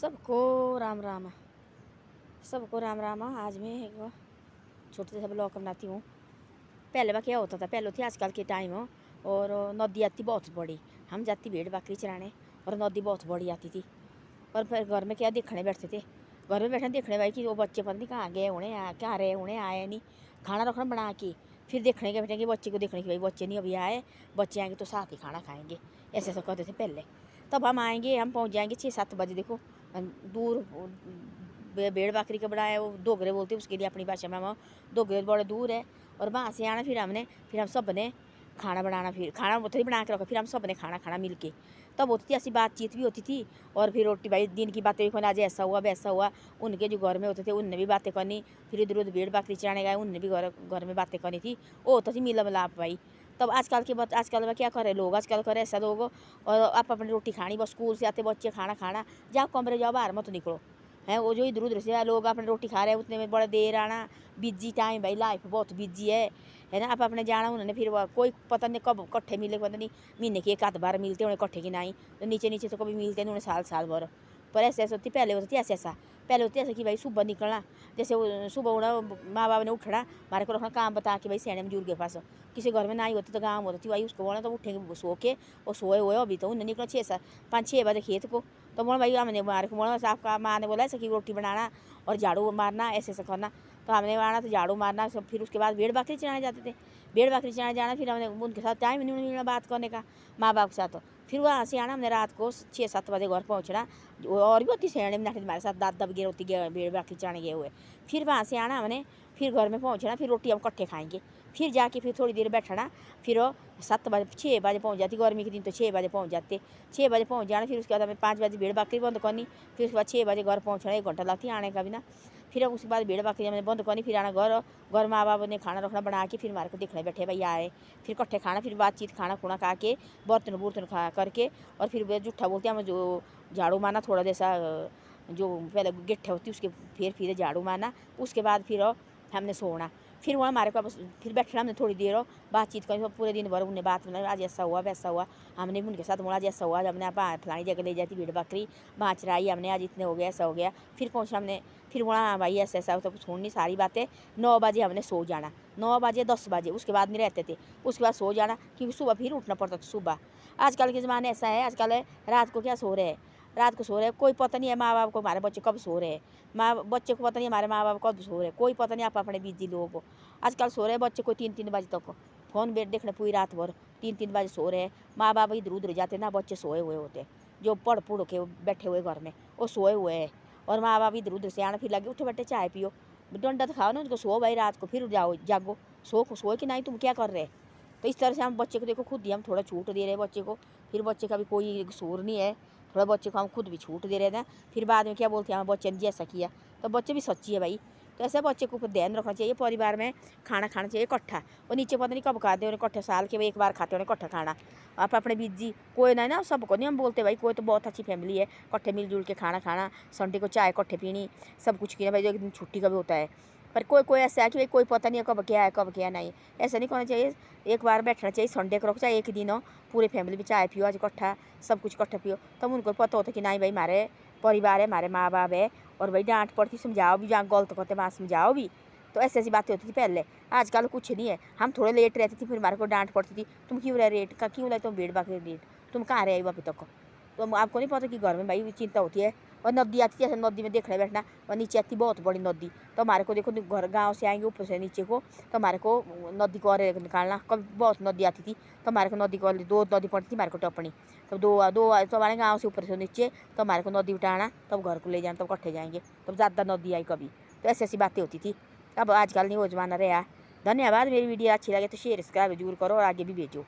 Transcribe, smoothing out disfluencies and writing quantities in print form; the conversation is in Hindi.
सबको राम राम। सबको राम राम। आज मैं एक छोटे से ब्लॉग बनाती हूँ। पहले वह क्या होता था, पहले थी आजकल के टाइम हो और नदी आती बहुत बड़ी। हम जाती भेड़ बकरी चराने और नदी बहुत बड़ी आती थी। और फिर घर में क्या देखने बैठते थे, घर में बैठे देखने भाई कि वो बच्चे पता नहीं कहाँ गए, उन्हें कहाँ रहे, उन्हें आए नहीं। खाना रखना बना के फिर देखने के बैठेंगे, बच्चे को देखने की भाई बच्चे नहीं अभी आए, बच्चे आएंगे तो साथ ही खाना खाएंगे। ऐसे ऐसा करते थे पहले। तब हम आएंगे, हम पहुँच जाएंगे 6-7 बजे। देखो दूर भेड़ बकरी का बड़ा है वो दोगरे बोलते हैं, उसके लिए अपनी भाषा में हम दोगरे बड़े दूर है। और वहाँ से आना फिर हम सब ने खाना बनाना, फिर खाना थोड़ी बना के रखो, फिर हम सब ने खाना खाना मिल के। तब होती थी ऐसी बातचीत भी होती थी। और फिर रोटी भाई दिन की बातें भी करनी, आज ऐसा हुआ वैसा हुआ। उनके जो घर में होते थे उनने भी बातें करनी, फिर इधर उधर भेड़ बकरी चराने गए उनने भी घर में बातें करनी थी। वो होता थी मिला मिलाप भाई। तब आजकल में क्या करे लोग, आजकल करे ऐसा लोग और आप अपनी रोटी खानी, बस स्कूल से आते बच्चे खाना खाना, जाओ कमरे जाओ, बाहर मत निकलो। हैं वो जो इधर उधर से लोग अपनी रोटी खा रहे हैं, उतने में बड़े देर आना। बिजी टाइम भाई, लाइफ बहुत बिजी है ना। आप अपने जाना उन्होंने, फिर कोई पता नहीं कब कट्ठे मिले, पता नहीं महीने के एक आध बार मिलते उन्हें कट्ठे की नहीं, तो नीचे नीचे तो कभी मिलते नहीं उन्हें साल साल भर। पर ऐसे ऐसे होती पहले, होती ऐसा पहले होती ऐसा कि भाई सुबह निकलना, जैसे सुबह उठना, माँ बाप ने उठना, हमारे को रखना काम बता के भाई सैने बुजुर्ग के पास। किसी घर में नहीं होती तो गाँव होती भाई, उसको बोलना तो उठेंगे सो के, और सोए हुए अभी तो उन्हें निकला 5-6 बजे खेत को। तो बोला भाई हमने मारे को बोला, आपका माँ ने बोला ऐसा कि रोटी बनाना और झाड़ू मारना, ऐसे ऐसा करना। तो हमने आना तो झाड़ू मारना सब। फिर उसके बाद भेड़ बकरी चराने जाते थे, भेड़ बकरी चराने जाना। फिर हमने उनके साथ टाइम नहीं मिलना बात करने का माँ बाप के साथ। फिर वहाँ से आना, हमने रात को 6-7 बजे घर पहुँचना। और भी होती सैने में हमारे साथ दाद दब गए होती गए भेड़ बकरी चराने गए हुए। फिर वहाँ से आना हमने, फिर घर में पहुँचना, फिर रोटी हम इकट्ठे खाएंगे। फिर जाके फिर थोड़ी देर बैठना, फिर 7 बजे 6 बजे पहुँच जाती, गर्मी के दिन तो 6 बजे पहुँच जाते। 6 बजे पहुँच जाना, फिर उसके बाद हमें 5 बजे भेड़ बकरी बंद करनी। फिर उसके बाद 6 बजे घर पहुँचना, 1 घंटा लगती आने का भी ना। फिर उसके बाद भेड़ बकरी हमने बंद करनी, फिर आना घर। घर माँ बाप ने खाना रखना बना के, फिर हमारे को देखने बैठे भाई आए, फिर इकट्ठे खाना, फिर बातचीत खाना खुना खा के, बर्तन बुर्तन खा करके। और फिर वे जूठा बोलते हैं हम, जो झाड़ू मारना थोड़ा जैसा, जो पहले गिट्ठे होती उसके फिर झाड़ू मारना। उसके बाद फिर हमने सोना। फिर वहाँ हमारे पास फिर बैठना, हमने थोड़ी देर बातचीत करी, पूरे दिन भर उन्हें बात बनाई, आज ऐसा हुआ वैसा हुआ। हमने भी उनके साथ बोला आज ऐसा हुआ, आज हमने फलानी जगह ले जाती भेड़ बकरी, वहाँ चराई हमने, आज इतने हो गया ऐसा हो गया। फिर पहुँचा हमने, फिर वहाँ हाँ भाई ऐसा ऐसा तो छोड़नी सारी बातें। 9 बजे हमने सो जाना, 9 बजे 10 बजे उसके बाद नहीं रहते थे। उसके बाद सो जाना, क्योंकि सुबह फिर उठना पड़ता था सुबह। आजकल के ज़माने ऐसा है, आजकल रात को क्या सो रहे हैं, रात को सो रहे हैं, कोई पता नहीं है माँ बाप को हमारे बच्चे कब सो रहे हैं। बच्चे को पता नहीं हमारे माँ बाप कब सो रहे हैं, कोई पता नहीं। आप अपने बिजी लोगों को आजकल सो रहे हैं बच्चे को 3-3 बजे तक फ़ोन बेट देखने पूरी रात भर, 3-3 बजे सो रहे हैं। माँ बाप इधर उधर जाते ना, बच्चे सोए हुए होते, जो पढ़ पुढ़ के बैठे हुए घर में वो सोए हुए हैं। और माँ बाप इधर उधर से आना, फिर लगे उठे बैठे चाय पियो, डंडा तो खाओ ना उनको, सो भाई रात को, फिर जाओ जागो, सोए कि नहीं, तुम क्या कर रहे हैं। तो इस तरह से हम बच्चे को देखो, खुद ही हम थोड़ा छूट दे रहे हैं बच्चे को। फिर बच्चे का भी कोई कसूर नहीं है, थोड़ा बच्चे को हम खुद भी छूट दे रहे थे। फिर बाद में क्या बोलते हैं, हम बच्चे ने जैसा किया, तो बच्चे भी सच्ची है भाई। तो ऐसे बच्चे को ऊपर ध्यान रखना चाहिए, परिवार में खाना खाना चाहिए इकट्ठा। और नीचे पता नहीं कब खाते उन्हें इकट्ठे, साल के एक बार खाते उन्हें इकट्ठा खाना। आप अपने बिजी कोई नहीं ना, सबको नहीं हम बोलते भाई, कोई तो बहुत अच्छी फैमिली है, इकट्ठे मिलजुल के खाना खाना, संडे को चाय इकट्ठे पीनी, सब कुछ किया भाई। एक दिन छुट्टी का भी होता है, पर कोई कोई ऐसा है कि भाई कोई पता नहीं है कब क्या नहीं। ऐसा नहीं करना चाहिए, एक बार बैठना चाहिए संडे को, रखो चाहे एक दिन हो, पूरे फैमिली में चाय पियो आज इकट्ठा, सब कुछ इकट्ठा पियो। तब उनको पता होता कि नहीं भाई हमारे परिवार है, हमारे माँ बाप है। और भाई डांट पड़ती, समझाओ भी, जहाँ गलत करते वहाँ समझाओ भी। तो ऐसी ऐसी बातें होती थी पहले, आजकल कुछ नहीं है। हम थोड़े लेट रहती थी, फिर हमारे को डांट पड़ती थी, तुम क्यों रहे लेट का, क्यों रहे तुम भेड़ बकरी लेट, तुम कहाँ रहे अभी तक। तो आपको नहीं पता कि घर में भाई चिंता होती है। और नदी आती थी, ऐसे नदी में देखने बैठना, और नीचे आती बहुत बड़ी नदी। तो हमारे को देखो घर गाँव से आएंगे ऊपर से नीचे को, तो हमारे को नदी को अरे निकालना, कभी बहुत नदी आती थी तो हमारे को नदी को 2 नदी पड़ती थी हमारे को टपनी। तब दो दो तो हमारे गाँव से ऊपर से नीचे, तो हमारे को नदी उठाना, तब घर को ले जाना, तब इकट्ठे जाएंगे, तब ज़्यादा नदी आई कभी। तो ऐसी ऐसी बातें होती थी। अब आजकल नहीं वो जमाना रहा। धन्यवाद। मेरी वीडियो अच्छी लगे तो शेयर सब्सक्राइब जरूर करो और आगे भी भेजो।